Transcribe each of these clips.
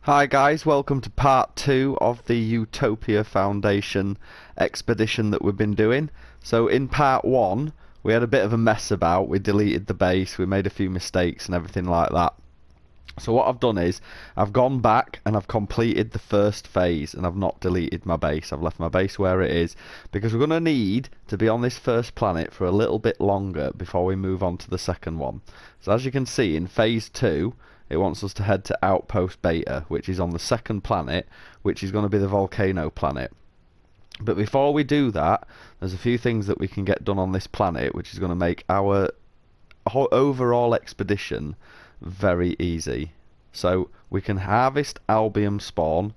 Hi guys, welcome to part 2 of the Utopia Foundation expedition that we've been doing. So in part 1 we had a bit of a mess about, we deleted the base, we made a few mistakes and everything like that. So what I've done is, I've gone back and I've completed the first phase and I've not deleted my base. I've left my base where it is because we're going to need to be on this first planet for a little bit longer before we move on to the second one. So as you can see in phase 2, it wants us to head to Outpost Beta, which is on the second planet, which is going to be the volcano planet. But before we do that, there's a few things that we can get done on this planet, which is going to make our overall expedition very easy. So we can harvest albium spawn.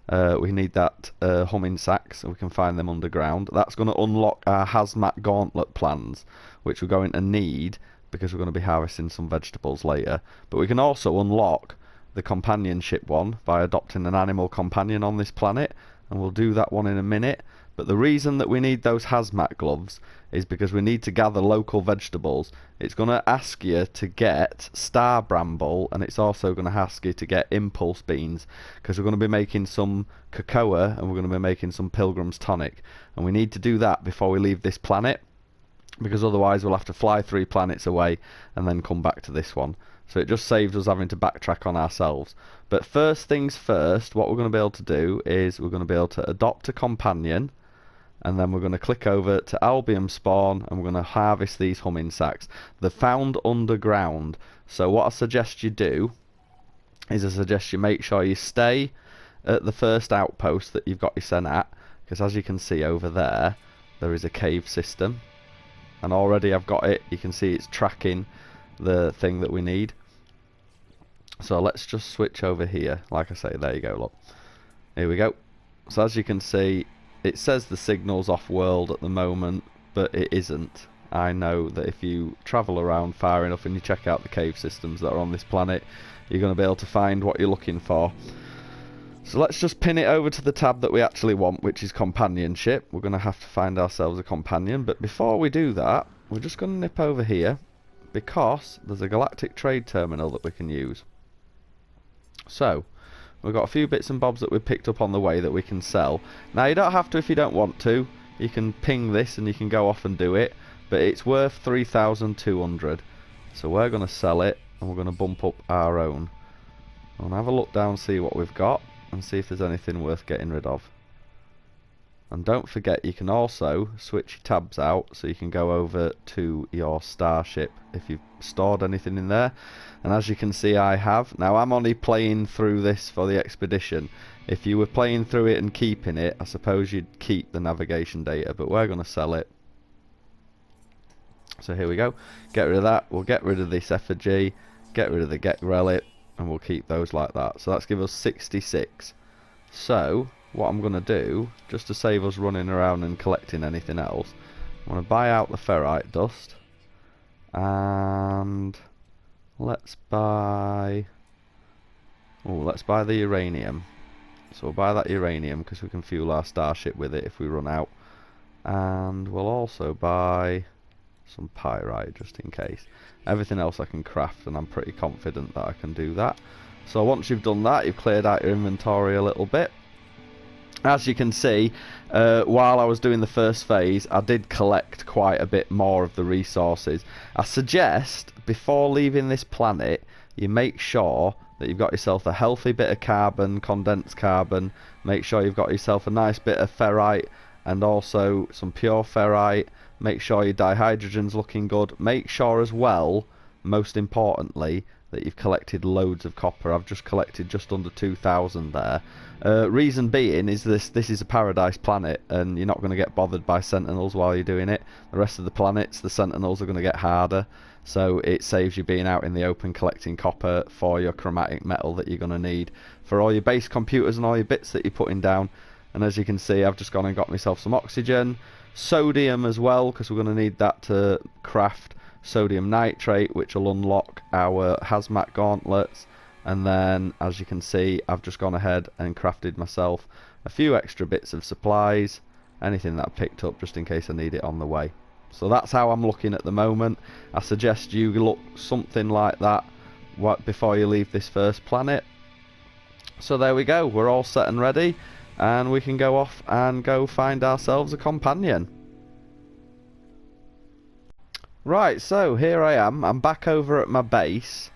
We need that humming sacks, so we can find them underground. That's going to unlock our hazmat gauntlet plans, which we're going to need because we're going to be harvesting some vegetables later. But we can also unlock the companionship one by adopting an animal companion on this planet, and we'll do that one in a minute. But the reason that we need those hazmat gloves is because we need to gather local vegetables. It's going to ask you to get star bramble, and it's also going to ask you to get impulse beans, because we're going to be making some cocoa and we're going to be making some pilgrim's tonic, and we need to do that before we leave this planet, because otherwise we'll have to fly 3 planets away and then come back to this one. So it just saves us having to backtrack on ourselves. But first things first, what we're going to be able to do is we're going to be able to adopt a companion, and then we're going to click over to albium spawn and we're going to harvest these humming sacks. They're found underground. So what I suggest you do is I suggest you make sure you stay at the first outpost that you've got your sent at, because as you can see over there, there is a cave system. And already I've got it, you can see it's tracking the thing that we need. So let's just switch over here. Like I say, there you go, look. Here we go. So as you can see, it says the signal's off world at the moment, but it isn't. I know that if you travel around far enough and you check out the cave systems that are on this planet, you're going to be able to find what you're looking for. So let's just pin it over to the tab that we actually want, which is companionship. We're going to have to find ourselves a companion, but before we do that, we're just going to nip over here, because there's a galactic trade terminal that we can use. So we've got a few bits and bobs that we picked up on the way that we can sell. Now you don't have to if you don't want to. You can ping this and you can go off and do it, but it's worth 3,200. So we're going to sell it and we're going to bump up our own. I'll have a look down, see what we've got, and see if there's anything worth getting rid of. And don't forget, you can also switch your tabs out so you can go over to your starship if you've stored anything in there. And as you can see, I have. Now I'm only playing through this for the expedition. If you were playing through it and keeping it, I suppose you'd keep the navigation data, but we're going to sell it. So here we go. Get rid of that. We'll get rid of this effigy, get rid of the get relic, and we'll keep those like that. So that's give us 66. So what I'm going to do, just to save us running around and collecting anything else, I'm going to buy out the ferrite dust, and let's buy the uranium. So we'll buy that uranium because we can fuel our starship with it if we run out, and we'll also buy some pyrite just in case. Everything else I can craft, and I'm pretty confident that I can do that. So once you've done that, you've cleared out your inventory a little bit. As you can see, while I was doing the first phase, I did collect quite a bit more of the resources. I suggest, before leaving this planet, you make sure that you've got yourself a healthy bit of carbon, condensed carbon. Make sure you've got yourself a nice bit of ferrite, and also some pure ferrite. Make sure your dihydrogen's looking good. Make sure as well, most importantly, that you've collected loads of copper. I've just collected just under 2,000 there. Reason being is this is a paradise planet, and you're not going to get bothered by sentinels while you're doing it. The rest of the planets, the sentinels are going to get harder, so it saves you being out in the open collecting copper for your chromatic metal that you're going to need for all your base computers and all your bits that you're putting down. And as you can see, I've just gone and got myself some oxygen, sodium as well, because we're going to need that to craft sodium nitrate, which will unlock our hazmat gauntlets. And then, as you can see, I've just gone ahead and crafted myself a few extra bits of supplies, anything that I picked up just in case I need it on the way. So that's how I'm looking at the moment. I suggest you look something like that before you leave this first planet. So there we go, we're all set and ready, and we can go off and go find ourselves a companion. Right, so here I am. I'm back over at my base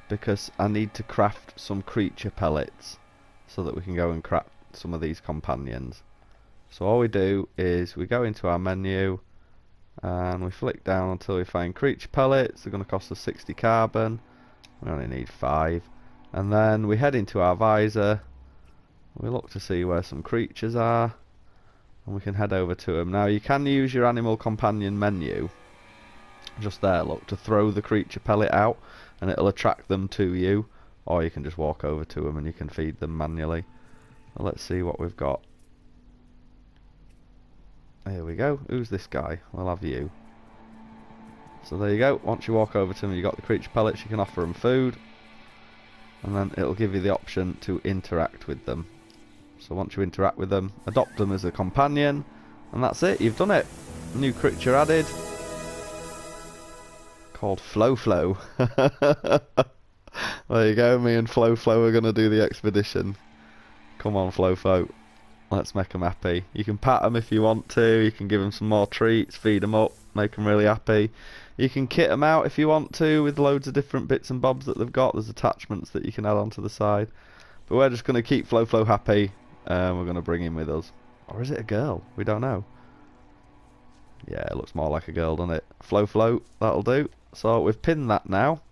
because I need to craft some creature pellets so that we can go and craft some of these companions. So all we do is we go into our menu and we flick down until we find creature pellets. They're going to cost us 60 carbon. We only need 5. And then we head into our visor. We look to see where some creatures are, and we can head over to them. Now you can use your animal companion menu, just there, look, to throw the creature pellet out and it'll attract them to you, or you can just walk over to them and you can feed them manually. Well, let's see what we've got. Here we go. Who's this guy? We'll have you. So there you go. Once you walk over to them, you've got the creature pellets. You can offer them food, and then it'll give you the option to interact with them. So once you interact with them, adopt them as a companion, and that's it. You've done it. New creature added, called Flo. There you go. Me and Flo are going to do the expedition. Come on, Flo. Let's make them happy. You can pat them if you want to. You can give them some more treats, feed them up, make them really happy. You can kit them out if you want to with loads of different bits and bobs that they've got. There's attachments that you can add onto the side. But we're just going to keep Flo happy, and we're going to bring him with us. Or is it a girl? We don't know. Yeah, it looks more like a girl, doesn't it? Flo, that'll do. So we've pinned that now.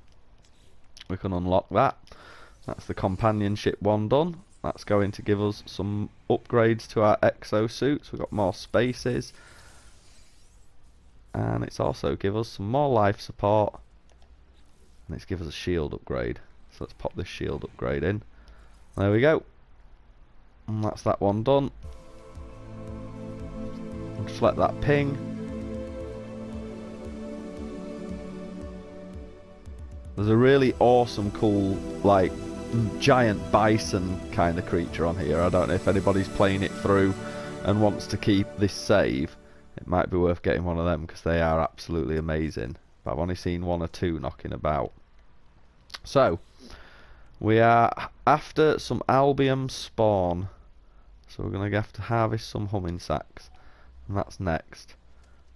We can unlock that. That's the companionship one done. That's going to give us some upgrades to our exosuits. We've got more spaces. And it's also give us some more life support. And it's give us a shield upgrade. So let's pop this shield upgrade in. There we go. And that's that one done. We'll just let that ping. There's a really awesome, cool, like, giant bison kind of creature on here. I don't know if anybody's playing it through and wants to keep this save. It might be worth getting one of them because they are absolutely amazing. But I've only seen 1 or 2 knocking about. So, we are after some albium spawn. So we're going to have to harvest some humming sacks. And that's next.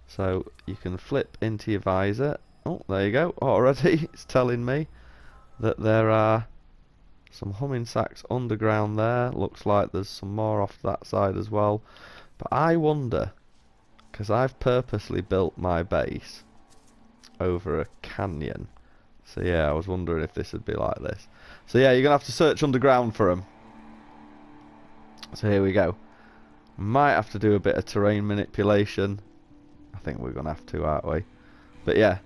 So, you can flip into your visor. Oh, there you go. Already it's telling me that there are some humming sacks underground there. Looks like there's some more off that side as well. But I wonder, because I've purposely built my base over a canyon. So yeah, I was wondering if this would be like this. So yeah, you're going to have to search underground for them. So here we go. Might have to do a bit of terrain manipulation. I think we're going to have to, aren't we? But yeah,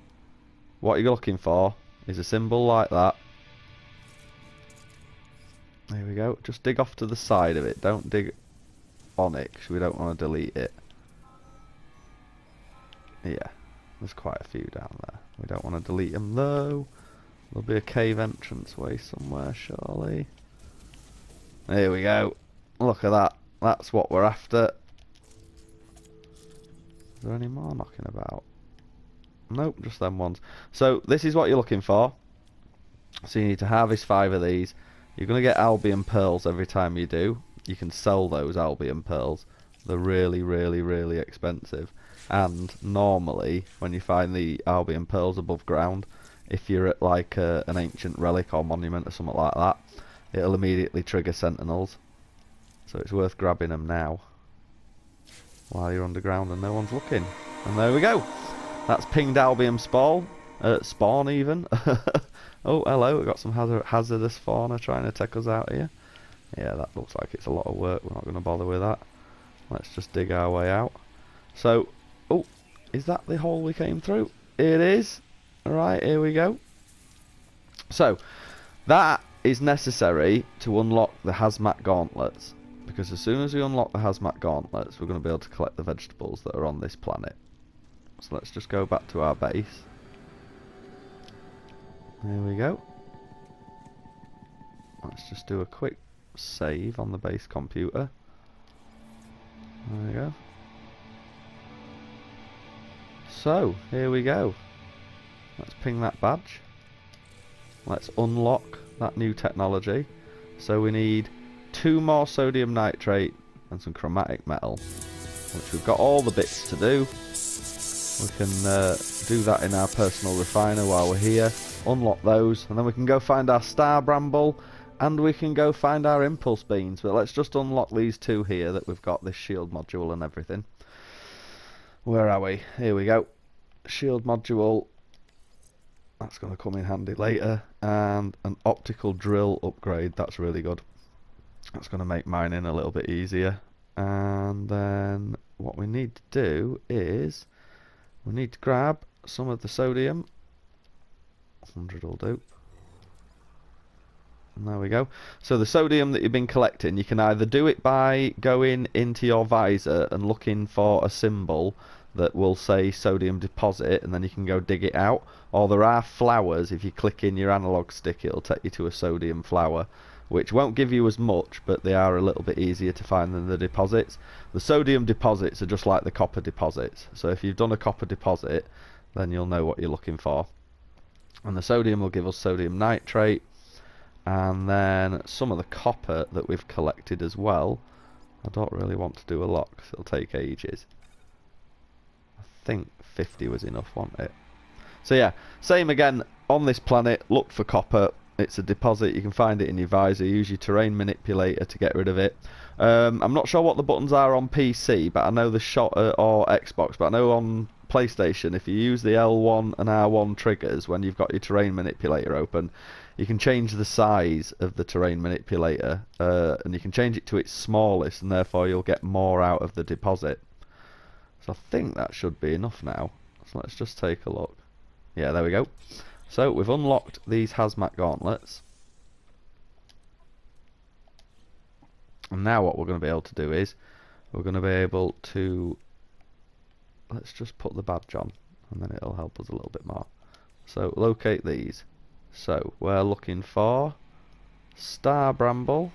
what you're looking for is a symbol like that. There we go. Just dig off to the side of it. Don't dig on it because we don't want to delete it. Yeah, there's quite a few down there. We don't want to delete them though. There'll be a cave entrance way somewhere, surely. There we go. Look at that. That's what we're after. Is there any more knocking about? Nope, just them ones. So this is what you're looking for. So you need to harvest 5 of these. You're going to get albion pearls every time you do. You can sell those albion pearls. They're really expensive. And normally, when you find the albion pearls above ground, if you're at like an ancient relic or monument or something like that, it'll immediately trigger sentinels. So it's worth grabbing them now while you're underground and no one's looking. And there we go. That's pinged albion spawn even. Oh, hello, we've got some hazardous fauna trying to take us out here. Yeah, that looks like it's a lot of work. We're not going to bother with that. Let's just dig our way out. So, oh, is that the hole we came through? It is. Alright, here we go. So, that is necessary to unlock the hazmat gauntlets. Because as soon as we unlock the hazmat gauntlets, we're going to be able to collect the vegetables that are on this planet. So let's just go back to our base. There we go. Let's just do a quick save on the base computer. There we go. So, here we go. Let's ping that badge. Let's unlock that new technology. So we need 2 more sodium nitrate and some chromatic metal, which we've got all the bits to do. We can do that in our personal refiner while we're here, unlock those, and then we can go find our star bramble, and we can go find our impulse beans. But let's just unlock these 2 here that we've got this shield module and everything. Where are we? Here we go. Shield module. That's going to come in handy later. And an optical drill upgrade. That's really good. That's going to make mining a little bit easier. And then what we need to do is we need to grab some of the sodium. 100 will do. And there we go. So the sodium that you've been collecting, you can either do it by going into your visor and looking for a symbol that will say sodium deposit, and then you can go dig it out. Or there are flowers. If you click in your analog stick, it'll take you to a sodium flower, which won't give you as much, but they are a little bit easier to find than the deposits. The sodium deposits are just like the copper deposits. So if you've done a copper deposit, then you'll know what you're looking for. And the sodium will give us sodium nitrate. And then some of the copper that we've collected as well. I don't really want to do a lot because it'll take ages. I think 50 was enough, wasn't it? So yeah, same again on this planet. Look for copper. It's a deposit. You can find it in your visor. Use your terrain manipulator to get rid of it. I'm not sure what the buttons are on PC, but I know the or Xbox, but I know on PlayStation, if you use the L1 and R1 triggers when you've got your terrain manipulator open, you can change the size of the terrain manipulator, and you can change it to its smallest, and therefore you'll get more out of the deposit. So I think that should be enough now. So let's just take a look. Yeah, there we go. So we've unlocked these hazmat gauntlets. And now what we're going to be able to do is, we're going to be able to, let's just put the badge on, and then it'll help us a little bit more. So locate these. So we're looking for star bramble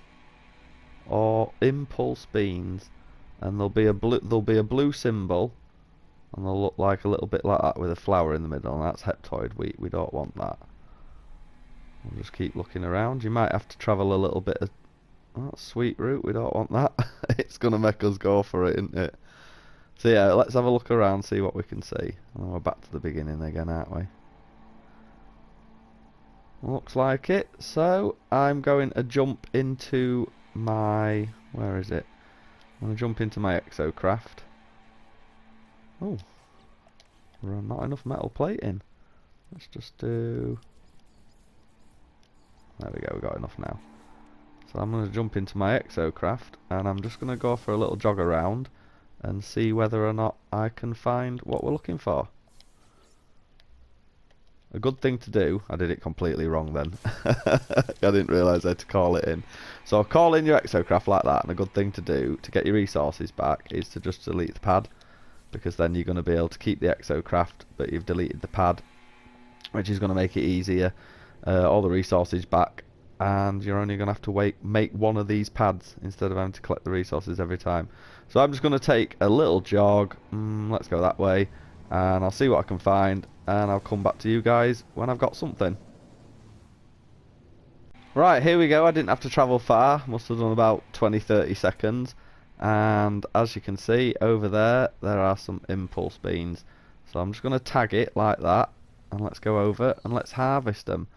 or impulse beans, and there'll be a blue symbol, and they'll look like a little bit like that with a flower in the middle, and that's heptoid wheat. We don't want that. We'll just keep looking around. You might have to travel a little bit of sweet root. We don't want that. It's gonna make us go for it, isn't it? So yeah, let's have a look around, see what we can see. And we're back to the beginning again, aren't we? Looks like it. So I'm going to jump into my, where is it? I'm going to jump into my exocraft. Oh, not enough metal plating. Let's just do, there we go, we got enough now. So I'm going to jump into my exocraft, and I'm just going to go for a little jog around and see whether or not I can find what we're looking for. A good thing to do, I did it completely wrong then. I didn't realise I had to call it in. So I'll call in your exocraft like that, and a good thing to do to get your resources back is to just delete the pad, because then you're going to be able to keep the exocraft, but you've deleted the pad, which is going to make it easier, all the resources back, and you're only going to have to make one of these pads instead of having to collect the resources every time. So I'm just going to take a little jog, let's go that way, and I'll see what I can find, and I'll come back to you guys when I've got something. Right, here we go. I didn't have to travel far, must have done about 20-30 seconds, and as you can see over there are some impulse beans. So I'm just going to tag it like that, and let's go over and let's harvest them.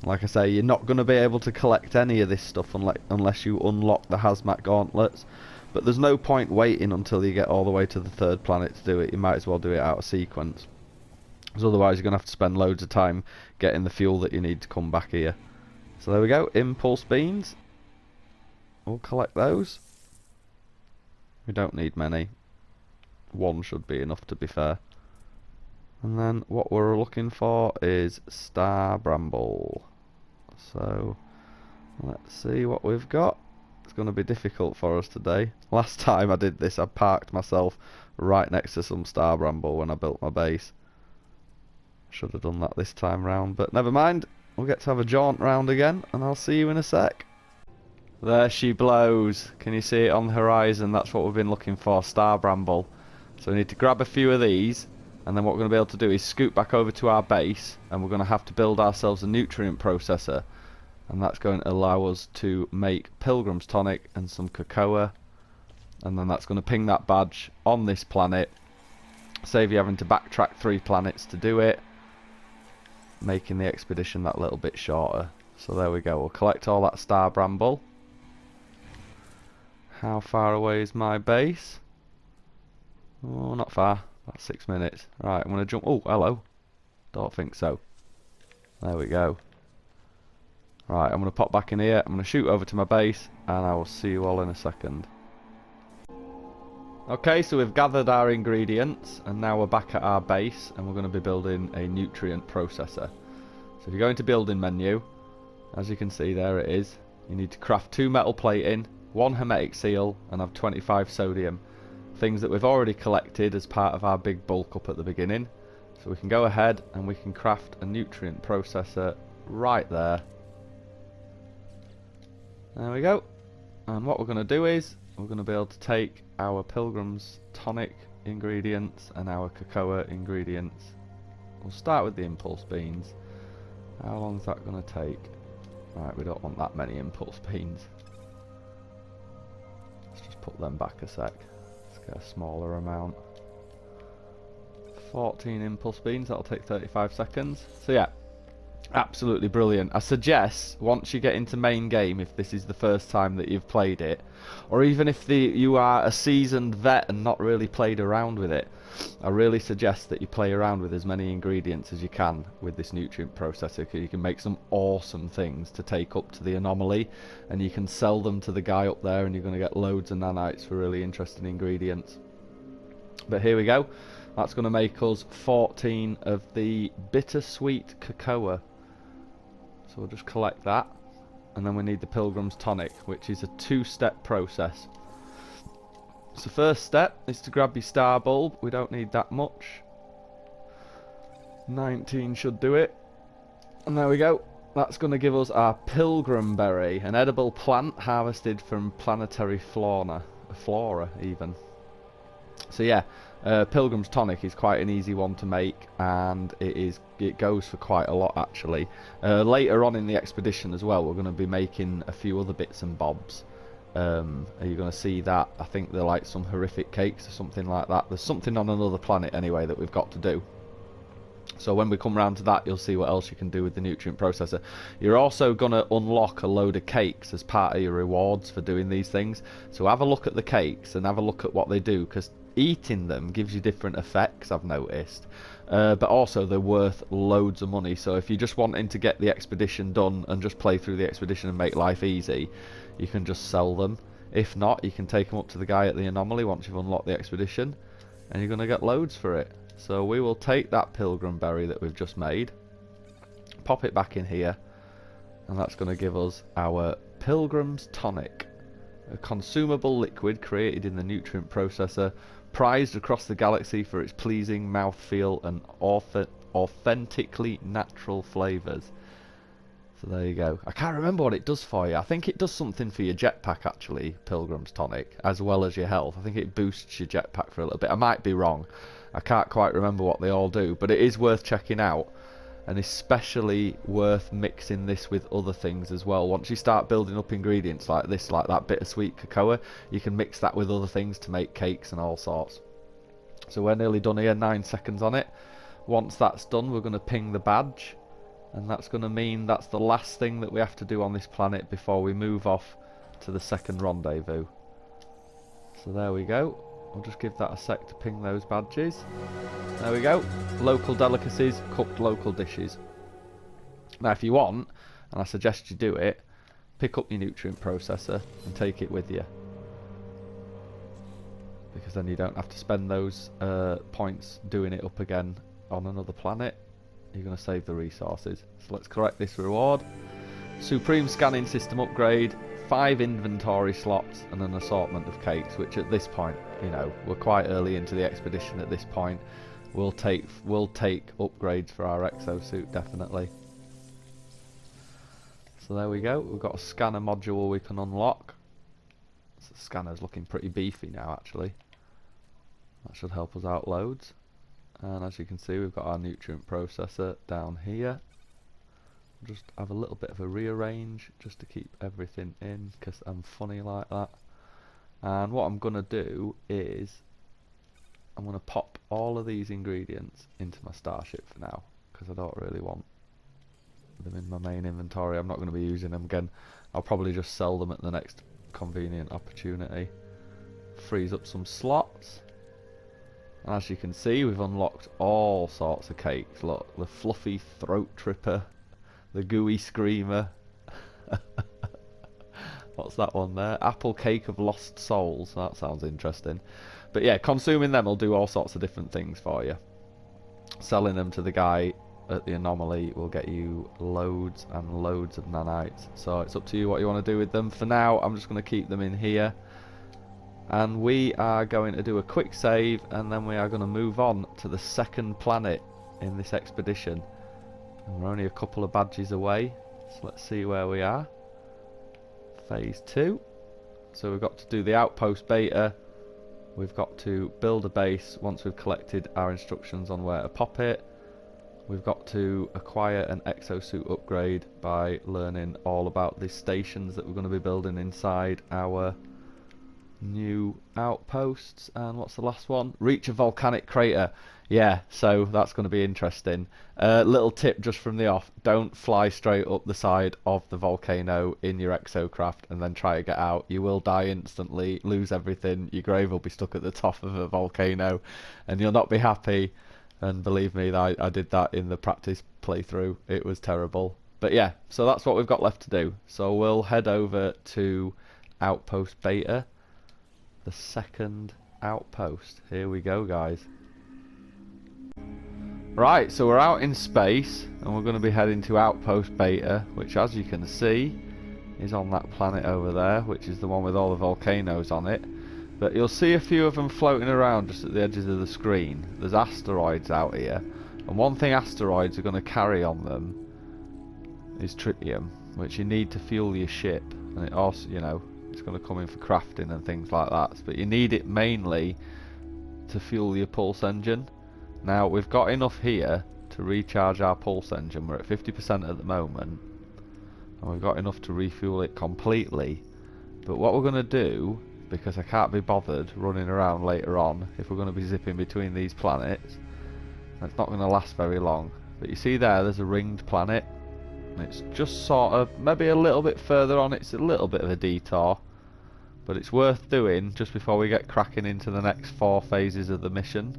Like I say, you're not going to be able to collect any of this stuff unless you unlock the hazmat gauntlets, but there's no point waiting until you get all the way to the 3rd planet to do it. You might as well do it out of sequence, because otherwise you're going to have to spend loads of time getting the fuel that you need to come back here. So there we go, impulse beans. We'll collect those. We don't need many. One should be enough, to be fair. And then what we're looking for is star bramble. So let's see what we've got. It's going to be difficult for us today. Last time I did this, I parked myself right next to some star bramble when I built my base. Should have done that this time round, but never mind. We'll get to have a jaunt round again, and I'll see you in a sec. There she blows. Can you see it on the horizon? That's what we've been looking for, star bramble. So we need to grab a few of these, and then what we're going to be able to do is scoot back over to our base, and we're going to have to build ourselves a nutrient processor. and that's going to allow us to make Pilgrim's Tonic and some cocoa, and then that's going to ping that badge on this planet, save you having to backtrack 3 planets to do it, making the expedition that little bit shorter. So there we go, we'll collect all that star bramble. How far away is my base? Oh, not far, about 6 minutes. Right, I'm going to jump. Oh, hello. Don't think so. There we go. Right, I'm going to pop back in here, I'm going to shoot over to my base, and I will see you all in a second. Okay, so we've gathered our ingredients, and now we're back at our base, and we're going to be building a nutrient processor. So if you go into building menu, as you can see, there it is. You need to craft 2 metal plating, 1 hermetic seal, and have 25 sodium. Things that we've already collected as part of our big bulk up at the beginning. So we can go ahead and we can craft a nutrient processor right there. There we go. And what we're going to do is, we're going to be able to take our Pilgrim's Tonic ingredients and our cocoa ingredients. We'll start with the impulse beans. How long is that going to take? Right, we don't want that many impulse beans. Let's just put them back a sec. Let's get a smaller amount. 14 impulse beans, that'll take 35 seconds. So yeah, absolutely brilliant. I suggest once you get into main game, if this is the first time that you've played it, or even if you are a seasoned vet and not really played around with it, I really suggest that you play around with as many ingredients as you can with this nutrient processor, because you can make some awesome things to take up to the anomaly, and you can sell them to the guy up there and you're going to get loads of nanites for really interesting ingredients. But here we go. That's going to make us 14 of the bittersweet cocoa. So we'll just collect that. And then we need the Pilgrim's Tonic, which is a 2-step process. So first step is to grab your star bulb. We don't need that much. 19 should do it. And there we go. That's going to give us our Pilgrim Berry, an edible plant harvested from planetary flora even. So yeah, Pilgrim's Tonic is quite an easy one to make, and it goes for quite a lot actually. Later on in the expedition as well, we're going to be making a few other bits and bobs. Are you going to see that? I think they're like some horrific cakes or something like that. There's something on another planet anyway that we've got to do. So when we come around to that, you'll see what else you can do with the nutrient processor. You're also going to unlock a load of cakes as part of your rewards for doing these things. So have a look at the cakes and have a look at what they do, because eating them gives you different effects, I've noticed. But also they're worth loads of money. So if you're just wanting to get the expedition done and just play through the expedition and make life easy, you can just sell them. If not, you can take them up to the guy at the anomaly once you've unlocked the expedition, and you're going to get loads for it. So we will take that Pilgrim Berry that we've just made, pop it back in here, and that's going to give us our Pilgrim's Tonic, a consumable liquid created in the nutrient processor, prized across the galaxy for its pleasing mouthfeel and authentically natural flavours. So there you go. I can't remember what it does for you. I think it does something for your jetpack actually, Pilgrim's Tonic, as well as your health. I think it boosts your jetpack for a little bit. I might be wrong. I can't quite remember what they all do, but it is worth checking out, and especially worth mixing this with other things as well. Once you start building up ingredients like this, like that bittersweet cocoa, you can mix that with other things to make cakes and all sorts. So we're nearly done here, 9 seconds on it. Once that's done, we're going to ping the badge, and that's going to mean that's the last thing that we have to do on this planet before we move off to the second rendezvous. So there we go. We'll just give that a sec to ping those badges. There we go. Local delicacies, cooked local dishes. Now if you want, and I suggest you do it, pick up your nutrient processor and take it with you, because then you don't have to spend those points doing it up again on another planet. You're going to save the resources. So let's collect this reward. Supreme scanning system upgrade, 5 inventory slots, and an assortment of cakes, which at this point, you know, we're quite early into the expedition at this point. We'll take upgrades for our exosuit, definitely. So there we go. We've got a scanner module we can unlock. So the scanner's looking pretty beefy now, actually. That should help us out loads. And as you can see, we've got our nutrient processor down here. Just have a little bit of a rearrange just to keep everything in, because I'm funny like that. And what I'm gonna do is I'm gonna pop all of these ingredients into my starship for now, because I don't really want them in my main inventory. I'm not going to be using them again. I'll probably just sell them at the next convenient opportunity. Frees up some slots. And as you can see, we've unlocked all sorts of cakes. Look, the fluffy throat tripper, the gooey screamer. What's that one there? Apple cake of lost souls. That sounds interesting. But yeah, consuming them will do all sorts of different things for you. Selling them to the guy at the anomaly will get you loads and loads of nanites. So it's up to you what you want to do with them. For now, I'm just going to keep them in here. And we are going to do a quick save, and then we are going to move on to the second planet in this expedition. And we're only a couple of badges away, so let's see where we are. Phase 2. So we've got to do the outpost beta. We've got to build a base once we've collected our instructions on where to pop it. We've got to acquire an exosuit upgrade by learning all about the stations that we're going to be building inside our new outposts. And what's the last one? Reach a volcanic crater. Yeah, so that's going to be interesting. Little tip just from the off: don't fly straight up the side of the volcano in your exocraft and then try to get out. You will die instantly, lose everything, your grave will be stuck at the top of a volcano, and you'll not be happy. And believe me, I did that in the practice playthrough. It was terrible. But yeah, so that's what we've got left to do. So we'll head over to Outpost Beta, the second outpost. Here we go, guys. Right, so we're out in space, and we're going to be heading to Outpost Beta, which, as you can see, is on that planet over there, which is the one with all the volcanoes on it. But you'll see a few of them floating around just at the edges of the screen. There's asteroids out here, and one thing asteroids are going to carry on them is tritium, which you need to fuel your ship. And it also, you know, it's going to come in for crafting and things like that, but you need it mainly to fuel your pulse engine. Now we've got enough here to recharge our pulse engine. We're at 50% at the moment, and we've got enough to refuel it completely. But what we're going to do, because I can't be bothered running around later on if we're going to be zipping between these planets, it's not going to last very long. But you see there's a ringed planet, and it's just sort of maybe a little bit further on. It's a little bit of a detour, but it's worth doing just before we get cracking into the next 4 phases of the mission.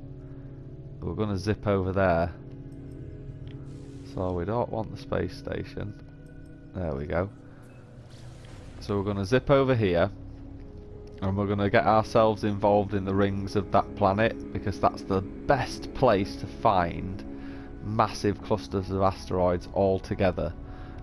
But we're going to zip over there, so we don't want the space station. There we go. So we're going to zip over here, and we're going to get ourselves involved in the rings of that planet, because that's the best place to find massive clusters of asteroids all together.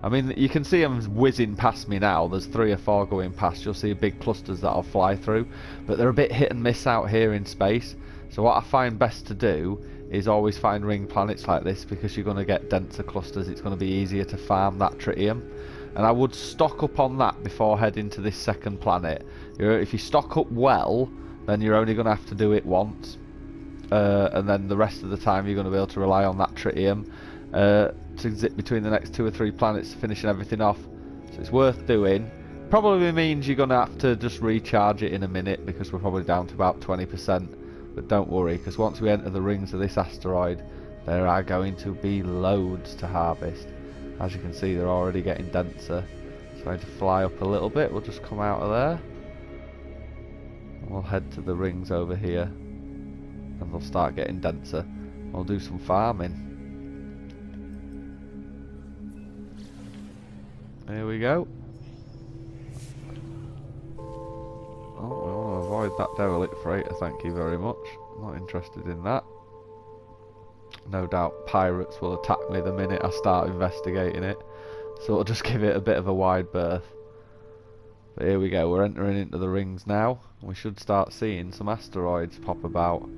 I mean, you can see them whizzing past me now. There's 3 or 4 going past. You'll see big clusters that I'll fly through, but they're a bit hit and miss out here in space. So what I find best to do is always find ring planets like this, because you're going to get denser clusters. It's going to be easier to farm that tritium. And I would stock up on that before heading to this second planet. If you stock up well, then you're only going to have to do it once. And then the rest of the time you're going to be able to rely on that tritium to zip between the next 2 or 3 planets, finishing everything off. So it's worth doing. Probably means you're going to have to just recharge it in a minute, because we're probably down to about 20%. But don't worry, because once we enter the rings of this asteroid, there are going to be loads to harvest. As you can see, they're already getting denser. So I'm going to fly up a little bit. We'll just come out of there, and we'll head to the rings over here, and they'll start getting denser. We'll do some farming. Here we go. Oh, we want to avoid that derelict freighter, thank you very much. Not interested in that. No doubt pirates will attack me the minute I start investigating it, so we'll just give it a bit of a wide berth. But here we go, we're entering into the rings now. We should start seeing some asteroids pop about.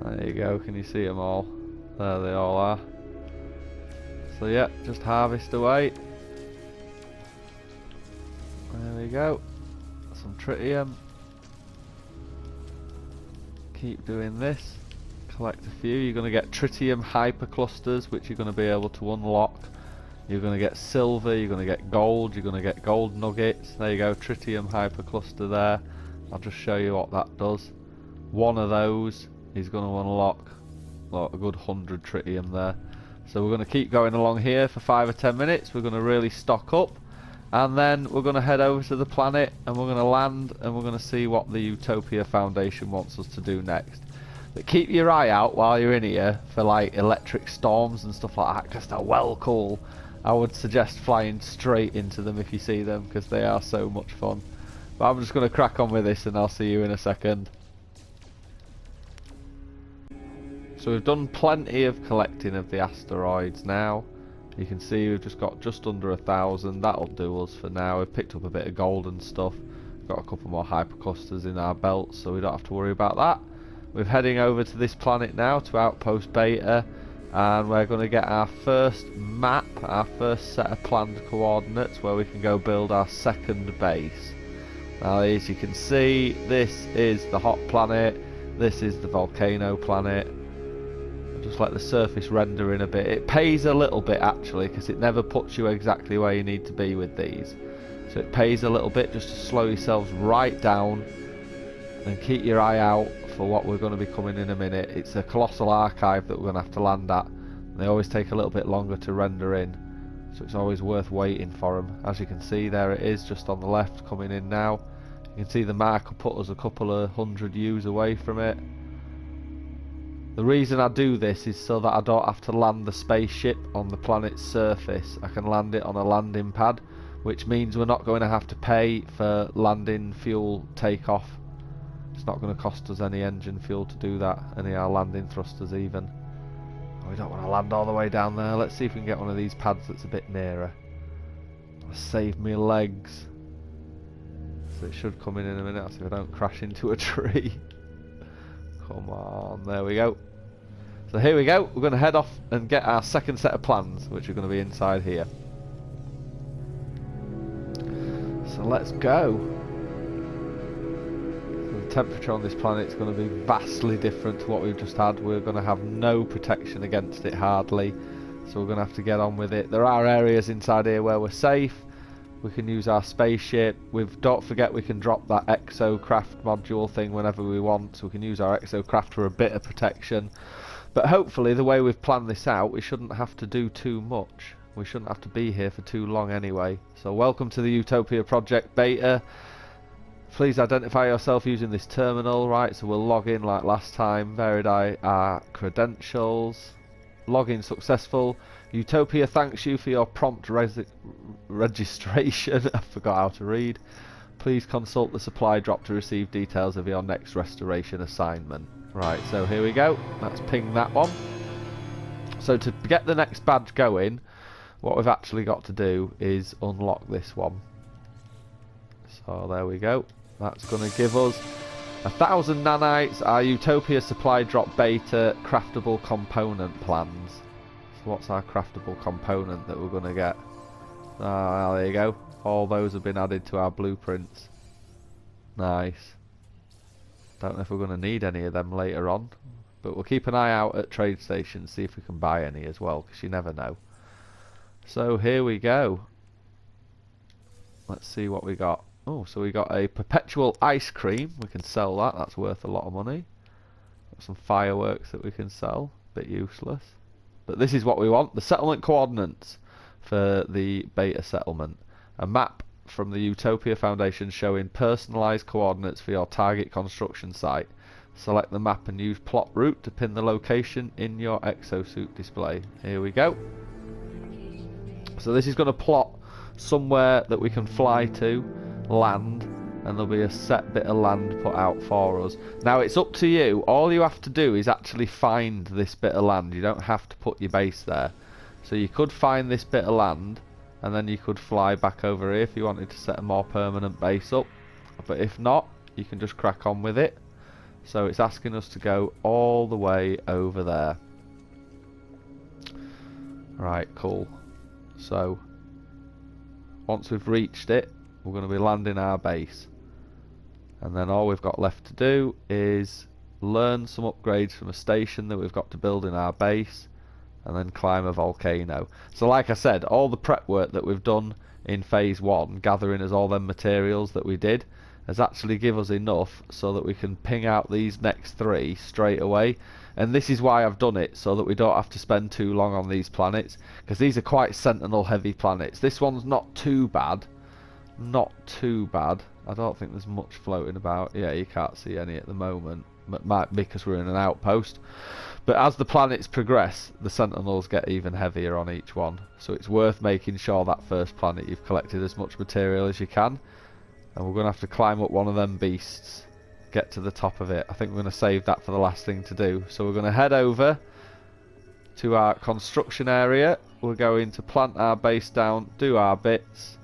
There you go, can you see them all? There they all are. So yeah, just harvest away. There we go. Some tritium. Keep doing this. collect a few. You're going to get tritium hyperclusters, which you're going to be able to unlock. You're going to get silver, you're going to get gold, you're going to get gold nuggets. There you go, tritium hypercluster there. I'll just show you what that does. One of those is going to unlock a good 100 tritium there. So we're going to keep going along here for 5 or 10 minutes. We're going to really stock up, and then we're going to head over to the planet and we're going to land and we're going to see what the Utopia Foundation wants us to do next. But keep your eye out while you're in here for like electric storms and stuff like that, because they're well cool. I would suggest flying straight into them if you see them, because they are so much fun. But I'm just going to crack on with this and I'll see you in a second. So we've done plenty of collecting of the asteroids now. You can see we've just got just under 1,000. That'll do us for now. We've picked up a bit of gold and stuff. We've got a couple more hyperclusters in our belt, so we don't have to worry about that. We're heading over to this planet now, to Outpost Beta, and we're going to get our first map, our first set of planned coordinates, where we can go build our second base. Now, as you can see, this is the hot planet, this is the volcano planet. I'll just let the surface render in a bit. It pays a little bit actually, because it never puts you exactly where you need to be with these. So it pays a little bit just to slow yourselves right down and keep your eye out for what we're going to be coming in a minute. It's a colossal archive that we're going to have to land at, and they always take a little bit longer to render in, so it's always worth waiting for them. As you can see, there it is just on the left, coming in now. You can see the mark will put us a couple of 100 U's away from it. The reason I do this is so that I don't have to land the spaceship on the planet's surface. I can land it on a landing pad, which means we're not going to have to pay for landing fuel takeoff. It's not going to cost us any engine fuel to do that, any of our landing thrusters even. Oh, we don't want to land all the way down there. Let's see if we can get one of these pads that's a bit nearer. Save me legs. So it should come in a minute. I'll see if I don't crash into a tree. Come on, there we go. So here we go. We're going to head off and get our second set of plans, which are going to be inside here. So let's go. The temperature on this planet is going to be vastly different to what we've just had. We're going to have no protection against it hardly, so we're going to have to get on with it. There are areas inside here where we're safe. We can use our spaceship. Don't forget we can drop that exocraft module thing whenever we want, so we can use our exocraft for a bit of protection. But hopefully, the way we've planned this out, we shouldn't have to do too much. We shouldn't have to be here for too long anyway. So welcome to the Utopia Project Beta. Please identify yourself using this terminal. Right, so we'll log in like last time. Verify our credentials. Login successful. Utopia thanks you for your prompt registration. I forgot how to read. Please consult the supply drop to receive details of your next restoration assignment. Right, so here we go. Let's ping that one. So to get the next badge going, what we've actually got to do is unlock this one. So there we go. That's going to give us 1,000 nanites, our Utopia supply drop beta craftable component plans. So what's our craftable component that we're going to get? Ah, there you go. All those have been added to our blueprints. Nice. Don't know if we're going to need any of them later on, but we'll keep an eye out at trade stations, see if we can buy any as well, because you never know. So here we go. Let's see what we got. Oh, so we got a perpetual ice cream. We can sell that. That's worth a lot of money. Got some fireworks that we can sell. Bit useless. But this is what we want. The settlement coordinates for the beta settlement. A map from the Utopia Foundation showing personalised coordinates for your target construction site. Select the map and use plot route to pin the location in your exosuit display. Here we go. So this is going to plot somewhere that we can fly to, land, and there'll be a set bit of land put out for us. Now it's up to you. All you have to do is actually find this bit of land. You don't have to put your base there. So you could find this bit of land, and then you could fly back over here if you wanted to set a more permanent base up. But if not, you can just crack on with it. So it's asking us to go all the way over there. Right, cool. So once we've reached it, we're going to be landing our base, and then all we've got left to do is learn some upgrades from a station that we've got to build in our base, and then climb a volcano. So like I said, all the prep work that we've done in phase 1, gathering us all them materials that we did, has actually give us enough so that we can ping out these next 3 straight away. And this is why I've done it, so that we don't have to spend too long on these planets, because these are quite sentinel heavy planets. This one's not too bad. Not too bad. I don't think there's much floating about. Yeah, you can't see any at the moment. It might be because we're in an outpost. But as the planets progress, the sentinels get even heavier on each one. So it's worth making sure that first planet you've collected as much material as you can. And we're going to have to climb up one of them beasts, get to the top of it. I think we're going to save that for the last thing to do. So we're going to head over to our construction area. We're going to plant our base down, do our bits,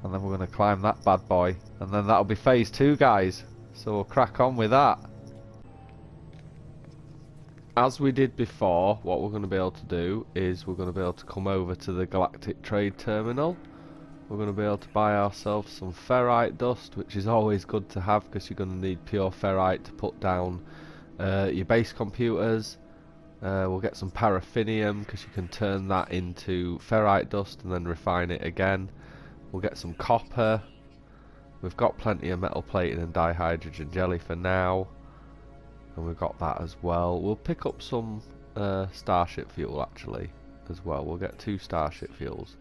and then we're going to climb that bad boy. And then that'll be phase 2, guys. So we'll crack on with that. As we did before, what we're going to be able to do is we're going to be able to come over to the Galactic Trade Terminal. We're going to be able to buy ourselves some ferrite dust, which is always good to have because you're going to need pure ferrite to put down your base computers. We'll get some paraffinium because you can turn that into ferrite dust and then refine it again. We'll get some copper. We've got plenty of metal plating and dihydrogen jelly for now, and we've got that as well. We'll pick up some starship fuel actually as well. We'll get 2 starship fuels.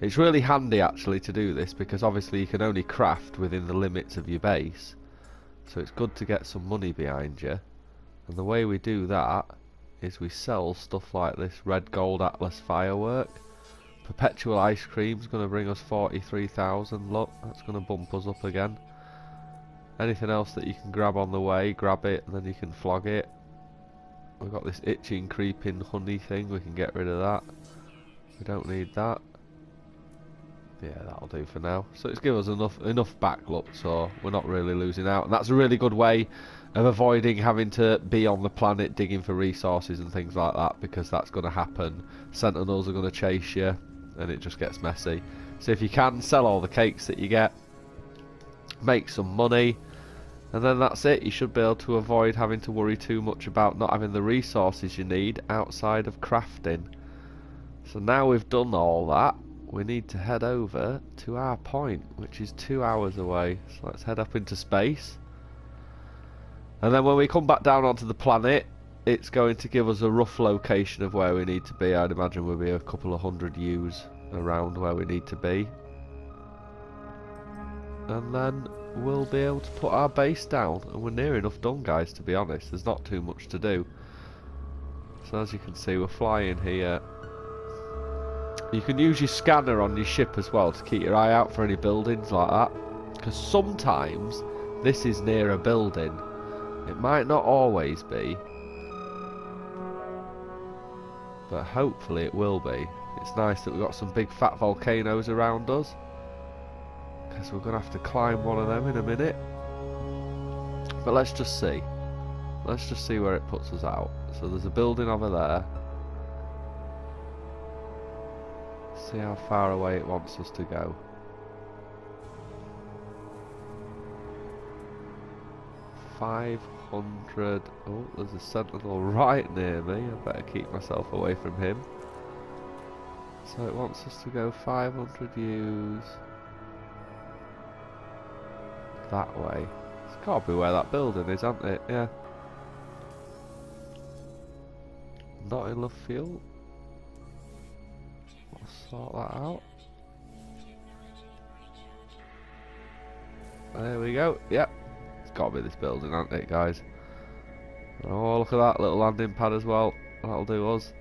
It's really handy actually to do this because obviously you can only craft within the limits of your base, so it's good to get some money behind you. And the way we do that is we sell stuff like this red gold atlas firework. Perpetual ice cream's going to bring us 43,000. Look, that's going to bump us up again. Anything else that you can grab on the way, grab it and then you can flog it. We've got this itching creeping honey thing, we can get rid of that. We don't need that. Yeah, that'll do for now. So it's give us enough backlook so we're not really losing out, and that's a really good way of avoiding having to be on the planet digging for resources and things like that, because that's going to happen. Sentinels are going to chase you and it just gets messy. So if you can, sell all the cakes that you get, make some money, and then that's it. You should be able to avoid having to worry too much about not having the resources you need outside of crafting. So now we've done all that, we need to head over to our point, which is 2 hours away. So let's head up into space, and then when we come back down onto the planet, it's going to give us a rough location of where we need to be. I'd imagine we'll be a couple of 100 U's around where we need to be, and then we'll be able to put our base down, and we're near enough done, guys, to be honest. There's not too much to do. So as you can see, we're flying here. You can use your scanner on your ship as well to keep your eye out for any buildings like that, because sometimes this is near a building. It might not always be, but hopefully it will be. It's nice that we've got some big fat volcanoes around us, because we're going to have to climb one of them in a minute. But let's just see. Let's just see where it puts us out. So there's a building over there. See how far away it wants us to go. 500. Oh, there's a sentinel right near me. I better keep myself away from him. So it wants us to go 500 U's that way. It's got to be where that building is, hasn't it? Yeah. Not enough fuel. We'll sort that out. There we go. Yep. It's got to be this building, hasn't it, guys? Oh, look at that little landing pad as well. That'll do us.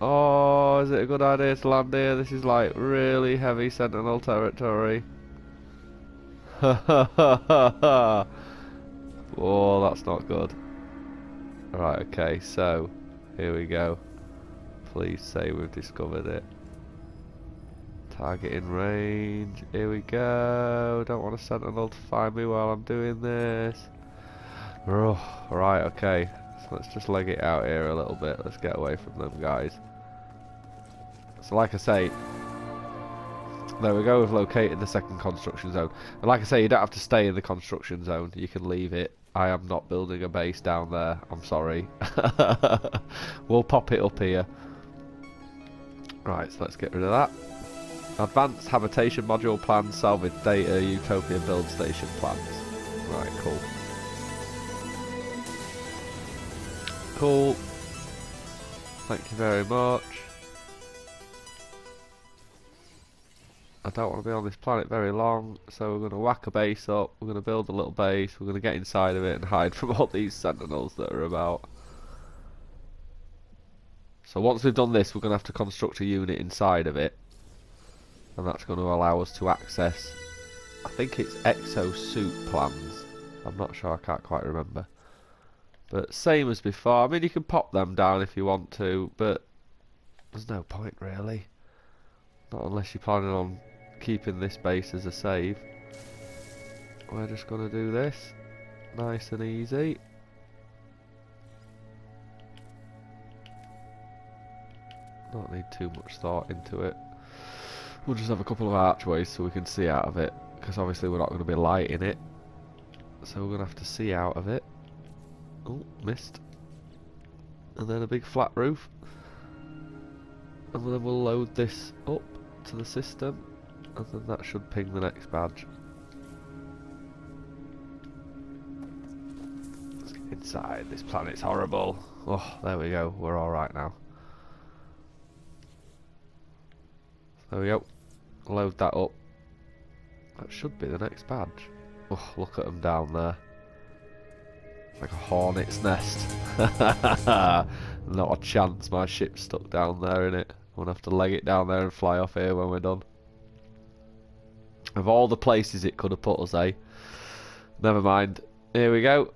Oh, is it a good idea to land here? This is like really heavy sentinel territory. Ha ha ha ha ha. Oh, that's not good. Right, okay, so here we go. Please say we've discovered it. Target in range. Here we go. Don't want a sentinel to find me while I'm doing this. Oh, right, okay. So let's just leg it out here a little bit. Let's get away from them guys. So like I say, there we go, we've located the second construction zone. And like I say, you don't have to stay in the construction zone. You can leave it I am not building a base down there. I'm sorry. We'll pop it up here. Right, so let's get rid of that. Advanced habitation module plans, salvage data, Utopia build station plans. Right, cool. Cool. Thank you very much. I don't want to be on this planet very long, so we're going to whack a base up, we're going to build a little base, we're going to get inside of it and hide from all these sentinels that are about. So once we've done this, we're going to have to construct a unit inside of it, and that's going to allow us to access, I think it's exosuit plans. I'm not sure, I can't quite remember. But same as before, I mean you can pop them down if you want to, but there's no point really. Not unless you're planning on keeping this base as a save. We're just going to do this nice and easy. Don't need too much thought into it. We'll just have a couple of archways so we can see out of it, because obviously we're not going to be lighting it, so we're going to have to see out of it. Oh, missed. And then a big flat roof, and then we'll load this up to the system, and then that should ping the next badge. Let's get inside. This planet's horrible. Oh, there we go. We're alright now. There we go. Load that up. That should be the next badge. Oh, look at them down there. It's like a hornet's nest. Not a chance my ship's stuck down there, innit? I'm gonna have to leg it down there and fly off here when we're done. Of all the places it could have put us, eh? Never mind. Here we go.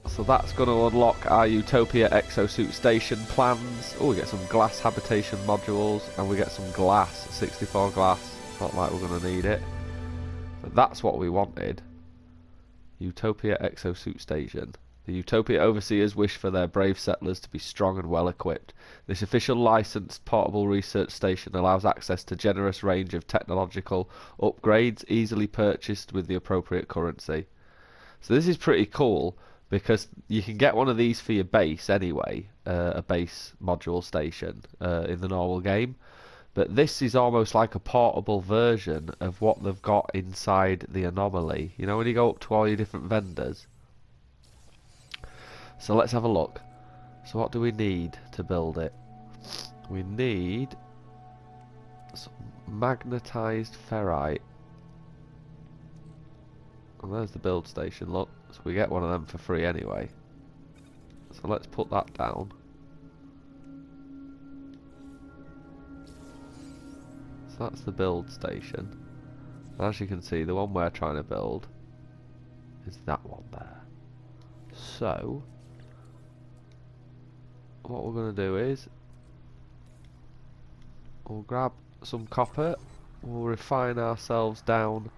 So that's going to unlock our Utopia exosuit station plans. Oh, we get some glass habitation modules, and we get some glass, 64 glass. Not like we're going to need it. But that's what we wanted. Utopia exosuit station. The Utopia overseers wish for their brave settlers to be strong and well equipped. This official licensed portable research station allows access to a generous range of technological upgrades, easily purchased with the appropriate currency. So this is pretty cool, because you can get one of these for your base anyway, a base module station in the normal game. But this is almost like a portable version of what they've got inside the anomaly. You know, when you go up to all your different vendors. So let's have a look. So what do we need to build it? We need some magnetized ferrite. And there's the build station, look. So we get one of them for free anyway. So let's put that down. So that's the build station. And as you can see, the one we're trying to build is that one there. So what we're going to do is we'll grab some copper, we'll refine ourselves down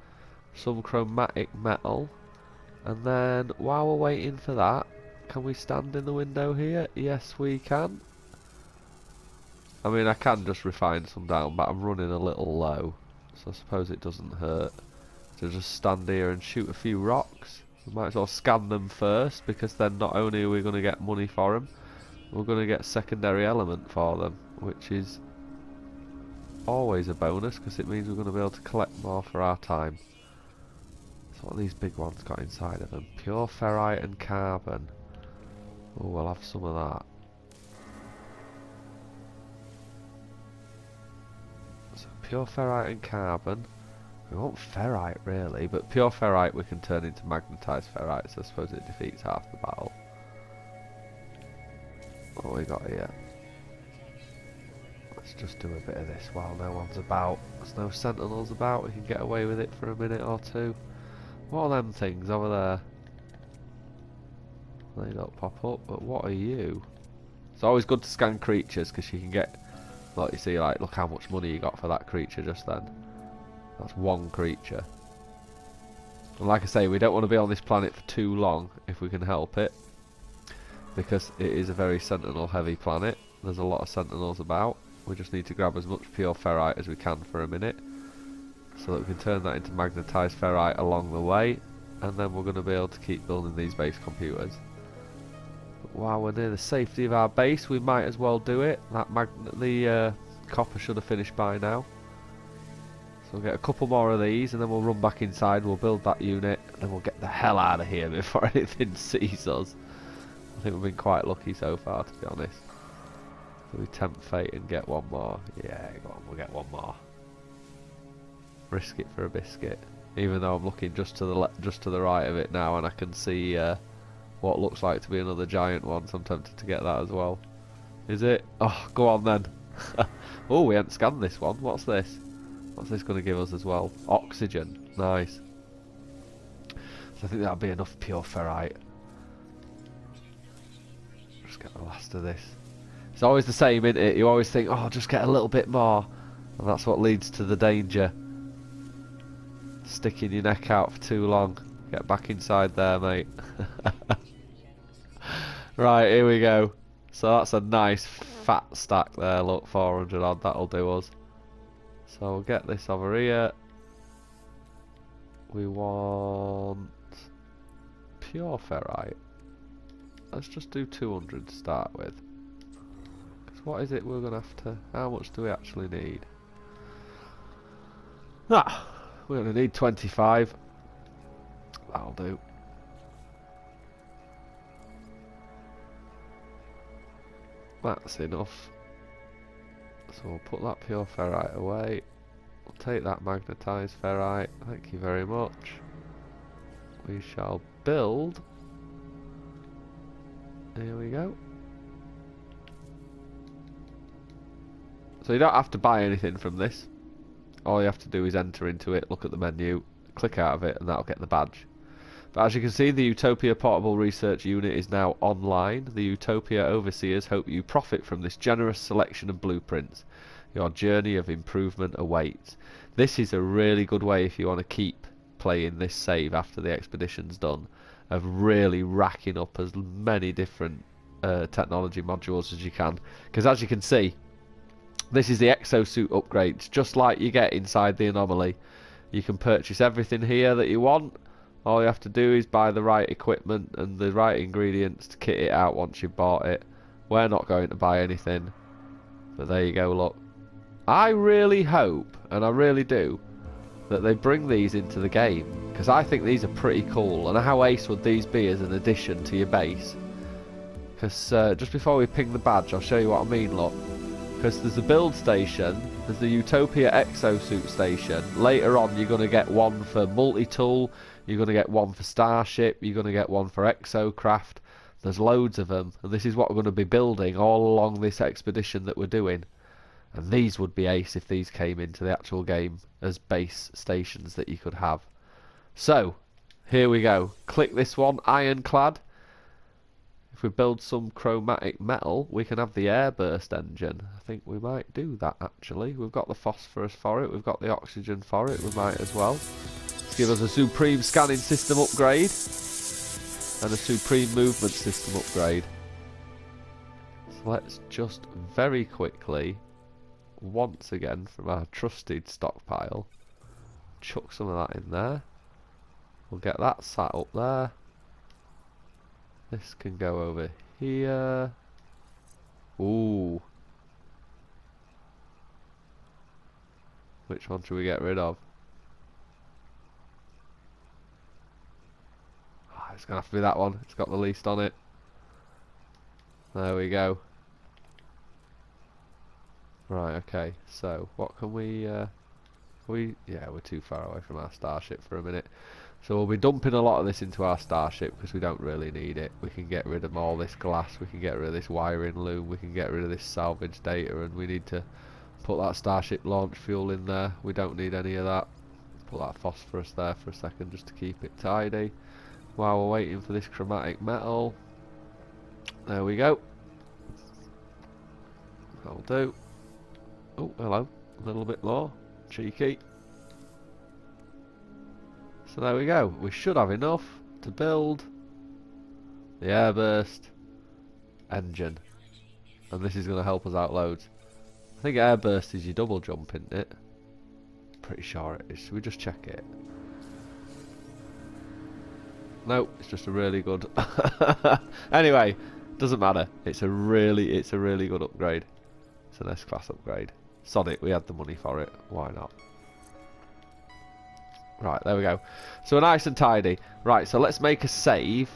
some chromatic metal, and then while we're waiting for that, can we stand in the window here? Yes we can. I mean, I can just refine some down, but I'm running a little low, so I suppose it doesn't hurt to just stand here and shoot a few rocks. We might as well scan them first, because then not only are we going to get money for them, we're going to get secondary element for them, which is always a bonus, because it means we're going to be able to collect more for our time. So what have these big ones got inside of them? Pure ferrite and carbon. Oh, we'll have some of that. So pure ferrite and carbon. We want ferrite really, but pure ferrite we can turn into magnetized ferrite, so I suppose it defeats half the battle. What we got here? Let's just do a bit of this while no one's about. There's no sentinels about, we can get away with it for a minute or two. What are them things over there? They don't pop up, but what are you? It's always good to scan creatures, because you can get, like you see, like, look how much money you got for that creature just then. That's one creature. And like I say, we don't want to be on this planet for too long, if we can help it. Because it is a very sentinel heavy planet. There's a lot of sentinels about. We just need to grab as much pure ferrite as we can for a minute, so that we can turn that into magnetized ferrite along the way. and then we're going to be able to keep building these base computers. But while we're near the safety of our base, we might as well do it. The copper should have finished by now. So we'll get a couple more of these, and then we'll run back inside, we'll build that unit, and then we'll get the hell out of here before anything sees us. I think we've been quite lucky so far, to be honest. So we tempt fate and get one more. Yeah, go on, we'll get one more. Risk it for a biscuit. Even though I'm looking just to the right of it now, and I can see what looks like to be another giant one, so I'm tempted to get that as well. Is it? Oh, go on then. Oh, we haven't scanned this one. What's this? What's this going to give us as well? Oxygen. Nice. So I think that'll be enough pure ferrite. Just get the last of this. It's always the same, isn't it? You always think, oh, just get a little bit more. And that's what leads to the danger. Sticking your neck out for too long. Get back inside there, mate. Right, here we go. So that's a nice fat stack there. Look, 400 odd, that'll do us. So we'll get this over here. We want pure ferrite. Let's just do 200 to start with. Because what is it we're going to have to... How much do we actually need? Ah, we only need 25. That'll do. That's enough. So we'll put that pure ferrite away. We'll take that magnetised ferrite. Thank you very much. We shall build. Here we go. So you don't have to buy anything from this. All you have to do is enter into it, look at the menu, click out of it, and that'll get the badge. But as you can see, the Utopia Portable Research Unit is now online. The Utopia overseers hope you profit from this generous selection of blueprints. Your journey of improvement awaits. This is a really good way if you want to keep playing this save after the expedition's done, of really racking up as many different technology modules as you can. Because as you can see, this is the exosuit upgrades, just like you get inside the anomaly. You can purchase everything here that you want. All you have to do is buy the right equipment and the right ingredients to kit it out once you've bought it. We're not going to buy anything, but there you go, look. I really hope, and I really do, that they bring these into the game, because I think these are pretty cool. And how ace would these be as an addition to your base? Because just before we ping the badge, I'll show you what I mean, look. Because there's the build station, there's the Utopia exosuit station. Later on you're going to get one for multi-tool, you're going to get one for starship, you're going to get one for exocraft. There's loads of them, and this is what we're going to be building all along this expedition that we're doing. And these would be ace if these came into the actual game as base stations that you could have. So, here we go. Click this one, ironclad. If we build some chromatic metal, we can have the airburst engine. I think we might do that actually. We've got the phosphorus for it, we've got the oxygen for it, we might as well. Let's give us a supreme scanning system upgrade and a supreme movement system upgrade. So let's just very quickly, once again from our trusted stockpile, chuck some of that in there. We'll get that sat up there. This can go over here. Ooh. Which one should we get rid of? Oh, it's going to have to be that one. It's got the least on it. There we go. Right, okay. So, what can we... yeah, we're too far away from our starship for a minute. So we'll be dumping a lot of this into our starship because we don't really need it. We can get rid of all this glass, we can get rid of this wiring loom, we can get rid of this salvage data, and we need to put that starship launch fuel in there. We don't need any of that. Put that phosphorus there for a second just to keep it tidy. While we're waiting for this chromatic metal. There we go. That'll do. Oh, hello. A little bit more. Cheeky. So there we go. We should have enough to build the airburst engine. And this is going to help us out loads. I think airburst is your double jump, isn't it? Pretty sure it is. Should we just check it? No, it's just a really good. Anyway, doesn't matter. It's a really good upgrade. It's an S-class upgrade. Sod it, we had the money for it. Why not? Right, there we go. So we're nice and tidy. Right, so let's make a save,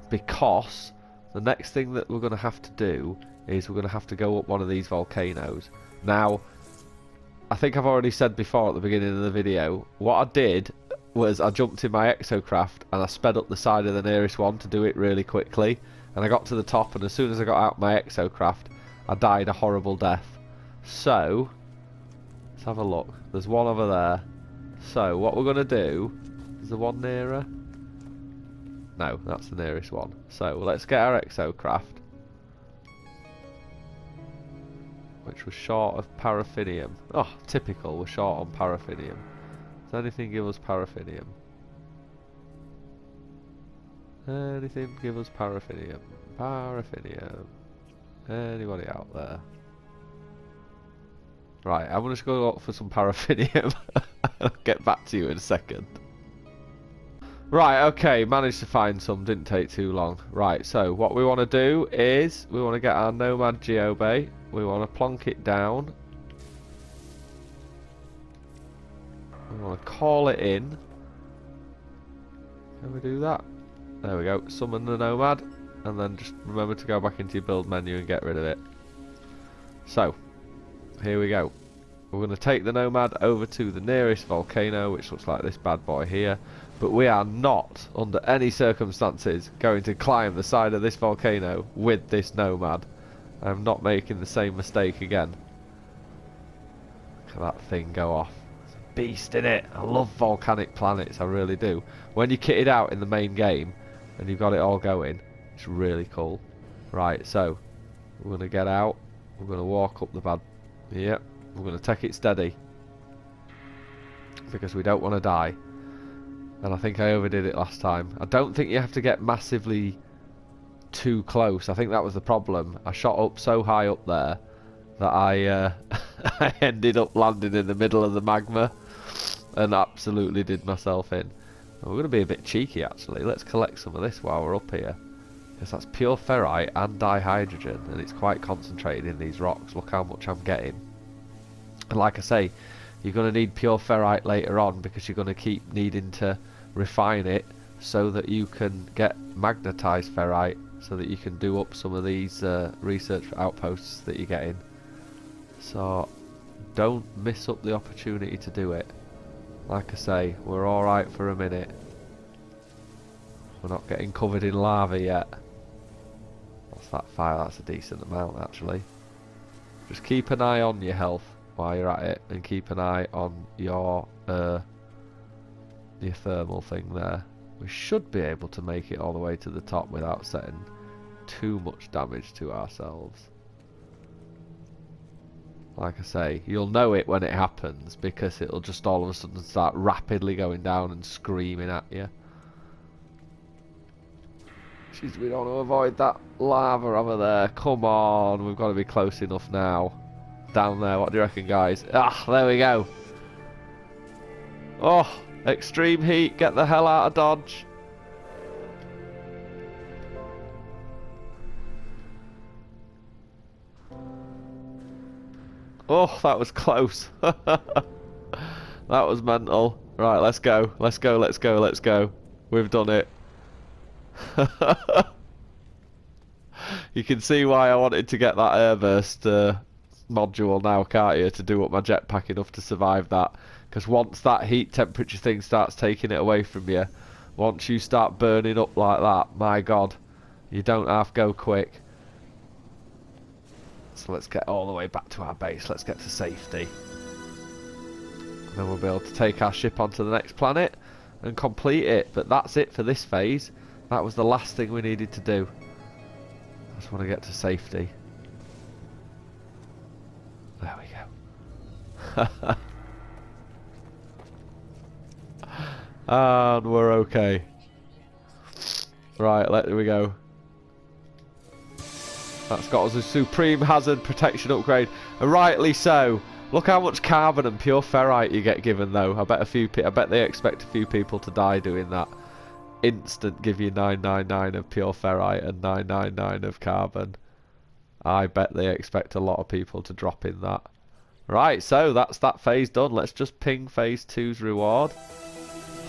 because the next thing that we're going to have to do is we're going to have to go up one of these volcanoes. Now, I think I've already said before at the beginning of the video, what I did was I jumped in my exocraft and I sped up the side of the nearest one to do it really quickly, and I got to the top, and as soon as I got out my exocraft I died a horrible death. So let's have a look. There's one over there. So what we're going to do, is the one nearer? No, that's the nearest one. So let's get our exocraft, which was short of paraffinium. Oh, typical, we're short on paraffinium. Does anything give us paraffinium? Anything give us paraffinium? Paraffinium. Anybody out there? Right, I'm just going to look for some paraffinium. I'll get back to you in a second. Right, okay, managed to find some, didn't take too long. Right, so what we want to do is, we want to get our Nomad Geobay, we want to plonk it down. We want to call it in. Can we do that? There we go, summon the Nomad, and then just remember to go back into your build menu and get rid of it. So, here we go. We're going to take the Nomad over to the nearest volcano, which looks like this bad boy here. But we are not, under any circumstances, going to climb the side of this volcano with this Nomad. I'm not making the same mistake again. Look at that thing go off. It's a beast, innit? I love volcanic planets, I really do. When you kit it out in the main game, and you've got it all going, it's really cool. Right, so, we're going to get out. We're going to walk up the bad... Yep, we're going to take it steady. Because we don't want to die. And I think I overdid it last time. I don't think you have to get massively too close. I think that was the problem. I shot up so high up there that I I ended up landing in the middle of the magma and absolutely did myself in. We're going to be a bit cheeky actually. Let's collect some of this while we're up here. Because that's pure ferrite and dihydrogen, and it's quite concentrated in these rocks. Look how much I'm getting. And like I say, you're going to need pure ferrite later on, because you're going to keep needing to refine it so that you can get magnetized ferrite, so that you can do up some of these research outposts that you're getting. So don't miss up the opportunity to do it. Like I say, we're alright for a minute. We're not getting covered in lava yet. What's that fire? That's a decent amount actually. Just keep an eye on your health while you're at it, and keep an eye on your thermal thing there. We should be able to make it all the way to the top without setting too much damage to ourselves. Like I say, you'll know it when it happens, because it'll just all of a sudden start rapidly going down and screaming at you. Jeez, we don't want to avoid that lava over there. Come on, we've got to be close enough now. Down there, what do you reckon, guys? Ah, there we go. Oh, extreme heat, get the hell out of Dodge. Oh, that was close. That was mental. Right, let's go. Let's go, let's go, let's go. We've done it. You can see why I wanted to get that airburst module now, can't you? To do up my jetpack enough to survive that. Because once that heat temperature thing starts taking it away from you, once you start burning up like that, my god, you don't half go quick. So let's get all the way back to our base. Let's get to safety. And then we'll be able to take our ship onto the next planet and complete it. But that's it for this phase. That was the last thing we needed to do. I just want to get to safety. There we go. And we're okay. Right, there we go. That's got us a supreme hazard protection upgrade, and rightly so. Look how much carbon and pure ferrite you get given though. I bet they expect a few people to die doing that. instant give you 999 of pure ferrite and 999 of carbon. I bet they expect a lot of people to drop in that. Right, so that's that phase done. Let's just ping phase 2's reward.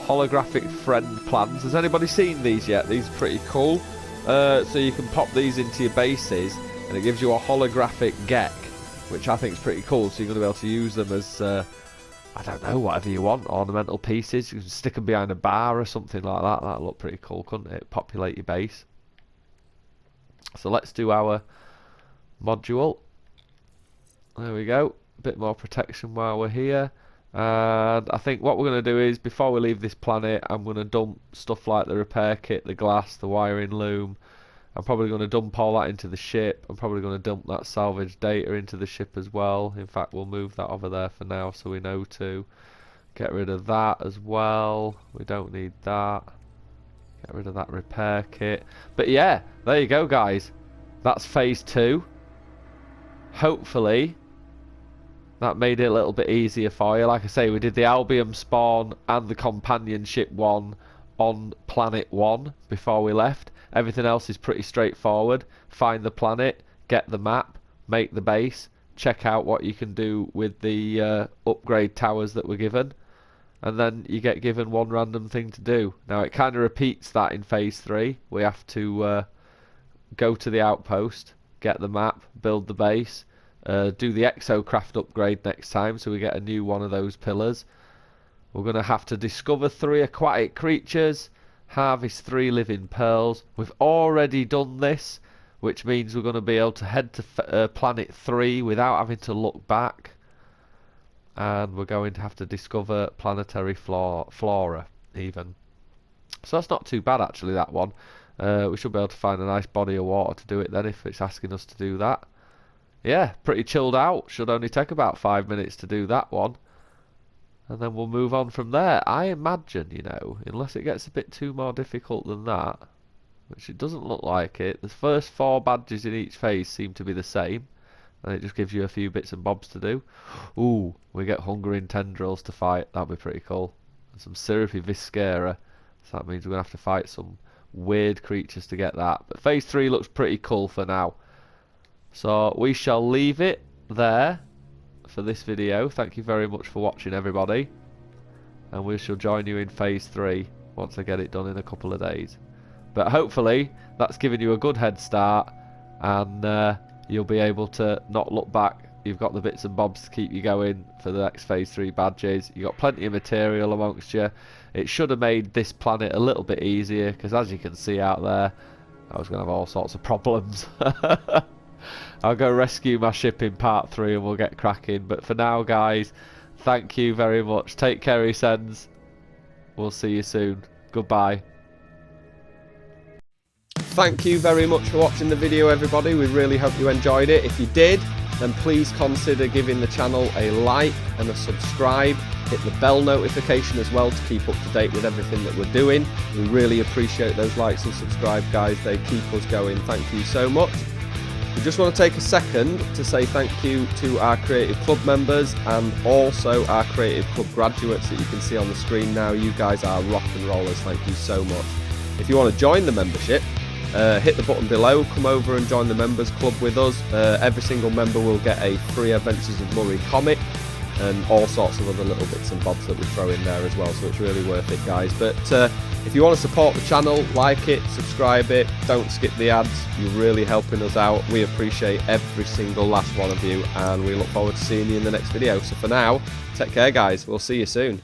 Holographic friend plans. Has anybody seen these yet? These are pretty cool. So you can pop these into your bases and it gives you a holographic geck, which I think is pretty cool. So you're going to be able to use them as, I don't know, whatever you want, ornamental pieces. You can stick them behind a bar or something like that. That'd look pretty cool, couldn't it? Populate your base. So let's do our module. There we go. A bit more protection while we're here. And I think what we're going to do is, before we leave this planet, I'm going to dump stuff like the repair kit, the glass, the wiring loom. I'm probably going to dump all that into the ship. I'm probably going to dump that salvage data into the ship as well. In fact, we'll move that over there for now so we know to get rid of that as well. We don't need that. Get rid of that repair kit. But yeah, there you go, guys. That's phase 2. Hopefully that made it a little bit easier for you. Like I say, we did the Albion spawn and the companionship one on planet 1 before we left. Everything else is pretty straightforward. Find the planet, get the map, make the base, check out what you can do with the upgrade towers that were given, and then you get given one random thing to do. Now it kind of repeats that in phase 3. We have to go to the outpost, get the map, build the base, do the exocraft upgrade next time so we get a new one of those pillars. We're going to have to discover 3 aquatic creatures, harvest 3 living pearls. We've already done this, which means we're going to be able to head to planet 3 without having to look back. And we're going to have to discover planetary flora even. So that's not too bad actually, that one. We should be able to find a nice body of water to do it then if it's asking us to do that. Yeah, pretty chilled out. Should only take about 5 minutes to do that one. And then we'll move on from there. I imagine, you know, unless it gets a bit too more difficult than that, which it doesn't look like it. The first 4 badges in each phase seem to be the same. And it just gives you a few bits and bobs to do. Ooh, we get hungering tendrils to fight. That'd be pretty cool. And some syrupy viscera. So that means we're going to have to fight some weird creatures to get that. But phase 3 looks pretty cool for now. So we shall leave it there for this video. Thank you very much for watching, everybody. And we shall join you in phase 3 once I get it done in a couple of days. But hopefully that's given you a good head start, and you'll be able to not look back. You've got the bits and bobs to keep you going for the next phase 3 badges. You've got plenty of material amongst you. It should have made this planet a little bit easier, because as you can see out there, I was going to have all sorts of problems. I'll go rescue my ship in part 3 and we'll get cracking. But for now, guys, thank you very much. Take care, Esens. We'll see you soon. Goodbye. Thank you very much for watching the video, everybody. We really hope you enjoyed it. If you did, then please consider giving the channel a like and a subscribe. Hit the bell notification as well to keep up to date with everything that we're doing. We really appreciate those likes and subscribe, guys. They keep us going. Thank you so much. We just want to take a second to say thank you to our Creative Club members and also our Creative Club graduates that you can see on the screen now. You guys are rock and rollers. Thank you so much. If you want to join the membership, hit the button below, come over and join the members club with us. Every single member will get a free Adventures of Murray comic and all sorts of other little bits and bobs that we throw in there as well, so it's really worth it, guys. But if you want to support the channel, like it, subscribe it, don't skip the ads. You're really helping us out. We appreciate every single last one of you, and we look forward to seeing you in the next video. So for now, take care, guys. We'll see you soon.